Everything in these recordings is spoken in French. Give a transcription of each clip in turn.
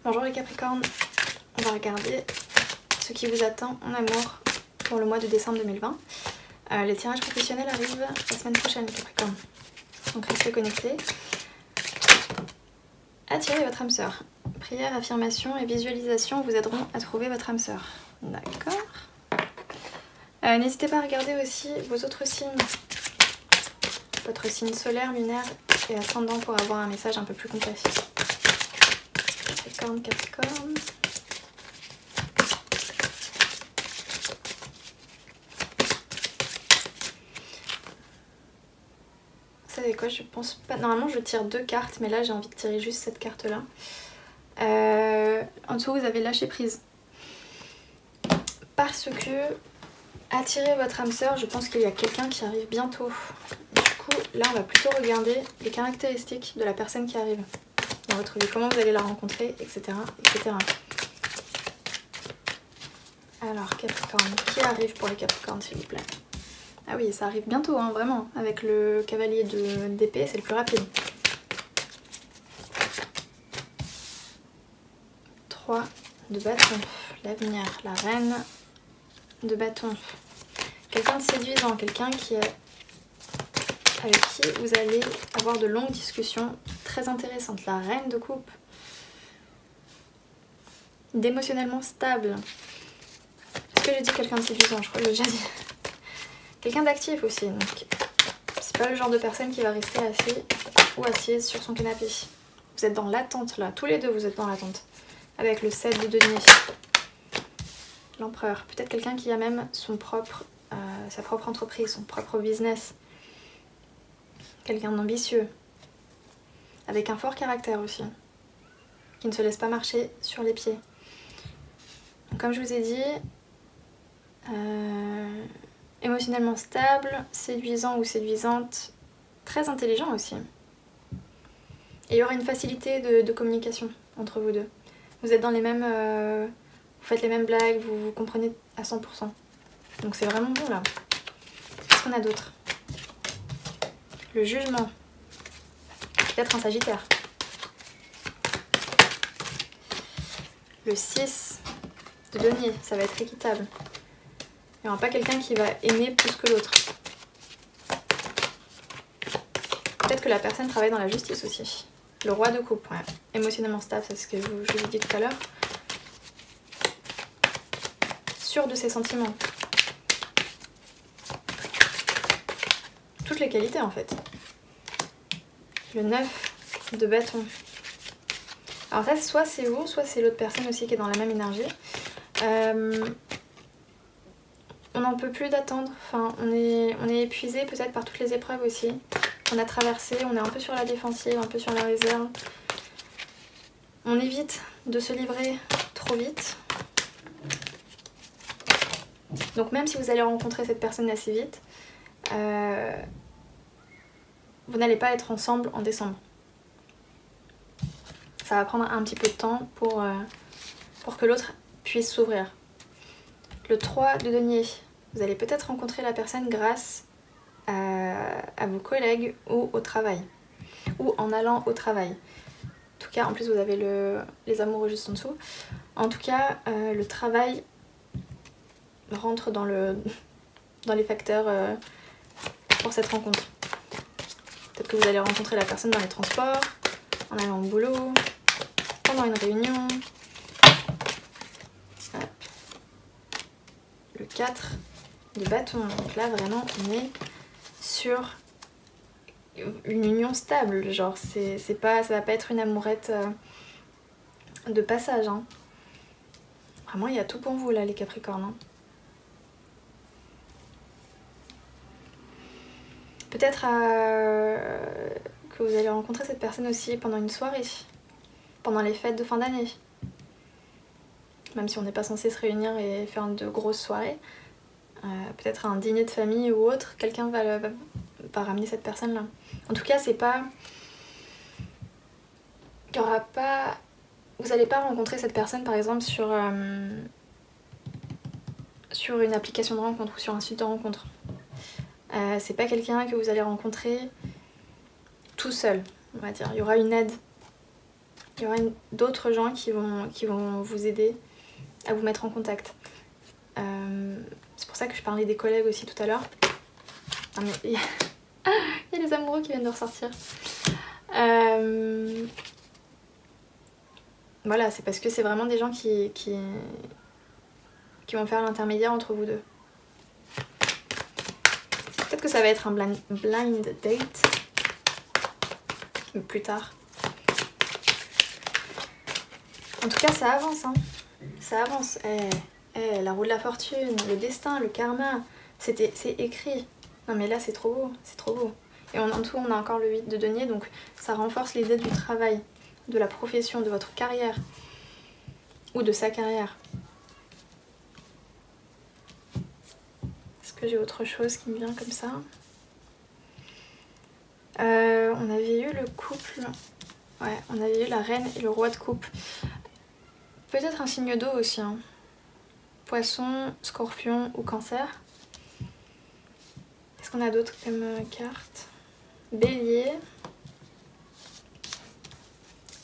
Bonjour les Capricornes, on va regarder ce qui vous attend en amour pour le mois de décembre 2020. Les tirages professionnels arrivent la semaine prochaine les Capricornes, donc restez connectés. Attirez votre âme sœur. Prière, affirmation et visualisation vous aideront à trouver votre âme sœur. D'accord. N'hésitez pas à regarder aussi vos autres signes. Votre signe solaire, lunaire et ascendant pour avoir un message un peu plus complet. Capricorne, Capricorne. Vous savez quoi, je pense pas. Normalement je tire 2 cartes, mais là j'ai envie de tirer juste cette carte là. En dessous vous avez lâché prise. Parce que attirer votre âme sœur, je pense qu'il y a quelqu'un qui arrive bientôt. Du coup là on va plutôt regarder les caractéristiques de la personne qui arrive dans votre vie, comment vous allez la rencontrer, etc. etc. Alors Capricorne, qui arrive pour les Capricornes s'il vous plaît? Ah oui, ça arrive bientôt, hein, vraiment. Avec le cavalier d'épée, c'est le plus rapide. 3 de bâton, l'avenir, la reine de bâton. Quelqu'un de séduisant, quelqu'un avec qui vous allez avoir de longues discussions très intéressantes. La reine de coupe. D'émotionnellement stable. Est-ce que j'ai dit quelqu'un de séduisant? Je crois que j'ai déjà dit. Quelqu'un d'actif aussi, donc c'est pas le genre de personne qui va rester assis ou assise sur son canapé. Vous êtes dans l'attente là, tous les deux vous êtes dans l'attente. Avec le 7 de denier. L'empereur, peut-être quelqu'un qui a même sa propre entreprise, son propre business. Quelqu'un d'ambitieux. Avec un fort caractère aussi. Qui ne se laisse pas marcher sur les pieds. Donc, comme je vous ai dit... émotionnellement stable, séduisant ou séduisante, très intelligent aussi. Et il y aura une facilité de communication entre vous deux. Vous êtes dans les mêmes... vous faites les mêmes blagues, vous comprenez à 100%. Donc c'est vraiment bon là. Qu'est-ce qu'on a d'autre? Le jugement. Peut-être un sagittaire. Le 6 de denier, ça va être équitable. Il n'y aura pas quelqu'un qui va aimer plus que l'autre. Peut-être que la personne travaille dans la justice aussi. Le roi de coupe, ouais. Émotionnellement stable, c'est ce que je vous ai dit tout à l'heure. Sûr de ses sentiments. Toutes les qualités en fait. Le 9 de bâton. Alors ça, soit c'est vous, soit c'est l'autre personne aussi qui est dans la même énergie. On n'en peut plus d'attendre, enfin, on est épuisé peut-être par toutes les épreuves aussi qu'on a traversées, on est un peu sur la défensive, un peu sur la réserve. On évite de se livrer trop vite. Donc même si vous allez rencontrer cette personne assez vite, vous n'allez pas être ensemble en décembre. Ça va prendre un petit peu de temps pour que l'autre puisse s'ouvrir. Le 3 de denier. Vous allez peut-être rencontrer la personne grâce à vos collègues ou au travail. Ou en allant au travail. En tout cas, en plus vous avez les amoureux juste en dessous. En tout cas, le travail rentre dans les facteurs pour cette rencontre. Peut-être que vous allez rencontrer la personne dans les transports, en allant au boulot, pendant une réunion. Hop. Le 4 de bâton. Donc là vraiment on est sur une union stable, genre ça va pas être une amourette de passage, hein. Vraiment il y a tout pour vous là les Capricornes, hein. Peut-être que vous allez rencontrer cette personne aussi pendant une soirée, pendant les fêtes de fin d'année, même si on n'est pas censé se réunir et faire de grosses soirées. Peut-être un dîner de famille ou autre, quelqu'un va ramener cette personne là. En tout cas c'est pas... Il y aura pas... Vous n'allez pas rencontrer cette personne par exemple sur une application de rencontre ou sur un site de rencontre. C'est pas quelqu'un que vous allez rencontrer tout seul, on va dire. Il y aura une aide Il y aura d'autres gens qui vont vous aider à vous mettre en contact. C'est pour ça que je parlais des collègues aussi tout à l'heure. Ah mais il y a les amoureux qui viennent de ressortir. Voilà, c'est parce que c'est vraiment des gens qui vont faire l'intermédiaire entre vous deux. Peut-être que ça va être un blind date. Mais plus tard. En tout cas, ça avance, hein. Ça avance. La roue de la fortune, le destin, le karma, c'est écrit. Non mais là, c'est trop beau, c'est trop beau. Et en tout, on a encore le 8 de denier, donc ça renforce l'idée du travail, de la profession, de votre carrière. Ou de sa carrière. Est-ce que j'ai autre chose qui me vient comme ça? On avait eu le couple. Ouais, on avait eu la reine et le roi de coupe. Peut-être un signe d'eau aussi. Hein. Poisson, scorpion ou cancer. Qu'est-ce qu'on a d'autre comme carte? Bélier.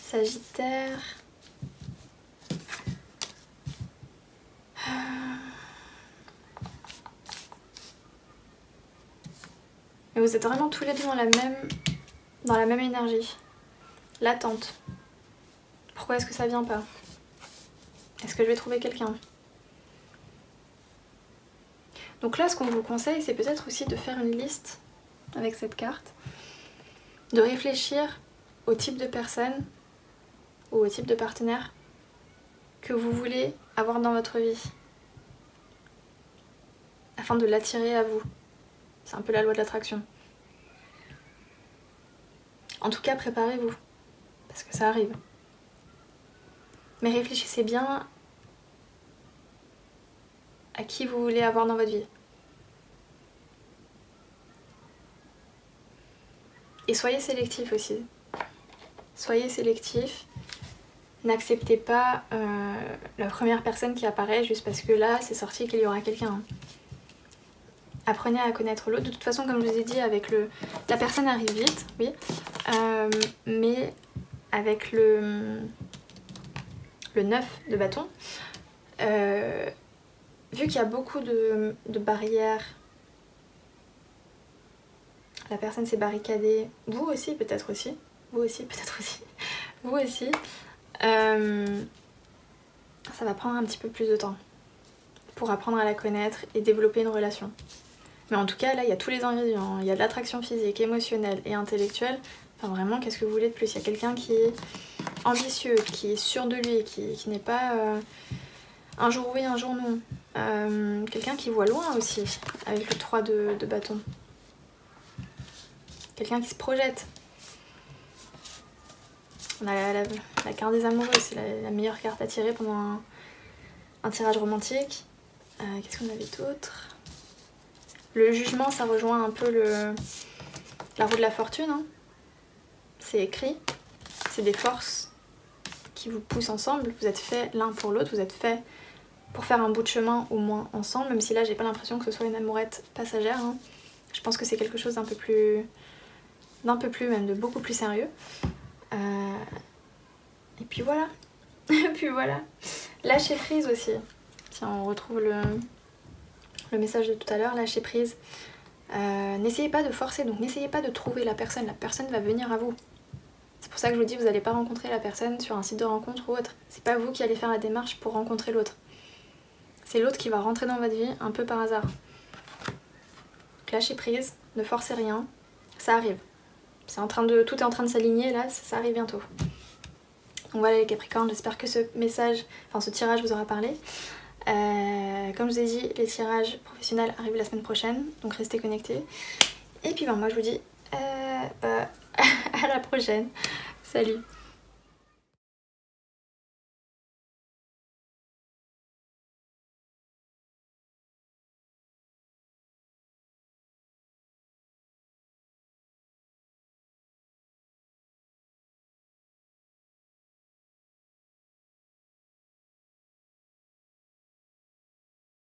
Sagittaire. Mais vous êtes vraiment tous les deux dans la même énergie. L'attente. Pourquoi est-ce que ça vient pas? Est-ce que je vais trouver quelqu'un? Donc là, ce qu'on vous conseille, c'est peut-être aussi de faire une liste avec cette carte, de réfléchir au type de personne ou au type de partenaire que vous voulez avoir dans votre vie, afin de l'attirer à vous. C'est un peu la loi de l'attraction. En tout cas, préparez-vous, parce que ça arrive. Mais réfléchissez bien à qui vous voulez avoir dans votre vie. Et soyez sélectif aussi. Soyez sélectif. N'acceptez pas la première personne qui apparaît juste parce que là, c'est sorti qu'il y aura quelqu'un. Apprenez à connaître l'autre. De toute façon, comme je vous ai dit, avec la personne arrive vite, oui. Mais avec le 9 de bâton, vu qu'il y a beaucoup de barrières, la personne s'est barricadée, vous aussi peut-être aussi, vous aussi peut-être aussi, vous aussi, ça va prendre un petit peu plus de temps pour apprendre à la connaître et développer une relation. Mais en tout cas, là, il y a tous les ingrédients. Il y a de l'attraction physique, émotionnelle et intellectuelle. Enfin, vraiment, qu'est-ce que vous voulez de plus? Il y a quelqu'un qui est ambitieux, qui est sûr de lui, qui n'est pas un jour oui, un jour non. Quelqu'un qui voit loin aussi, avec le 3 de bâton. Quelqu'un qui se projette. On a la carte des amoureux, c'est la meilleure carte à tirer pendant un tirage romantique. Qu'est-ce qu'on avait d'autre? Le jugement, ça rejoint un peu la roue de la fortune. Hein. C'est écrit, c'est des forces qui vous poussent ensemble. Vous êtes faits l'un pour l'autre, vous êtes faits pour faire un bout de chemin au moins ensemble, même si là j'ai pas l'impression que ce soit une amourette passagère. Hein. Je pense que c'est quelque chose d'un peu plus, même de beaucoup plus sérieux. Et puis voilà. Et puis voilà. Lâcher prise aussi. Tiens, on retrouve le message de tout à l'heure, lâcher prise. N'essayez pas de forcer, donc n'essayez pas de trouver la personne va venir à vous. C'est pour ça que je vous dis, vous n'allez pas rencontrer la personne sur un site de rencontre ou autre. C'est pas vous qui allez faire la démarche pour rencontrer l'autre. C'est l'autre qui va rentrer dans votre vie un peu par hasard. Donc lâchez prise, ne forcez rien, ça arrive. Tout est en train de s'aligner là, ça arrive bientôt. Donc voilà les Capricornes, j'espère que ce tirage vous aura parlé. Comme je vous ai dit, les tirages professionnels arrivent la semaine prochaine, donc restez connectés. Et puis moi je vous dis à la prochaine. Salut!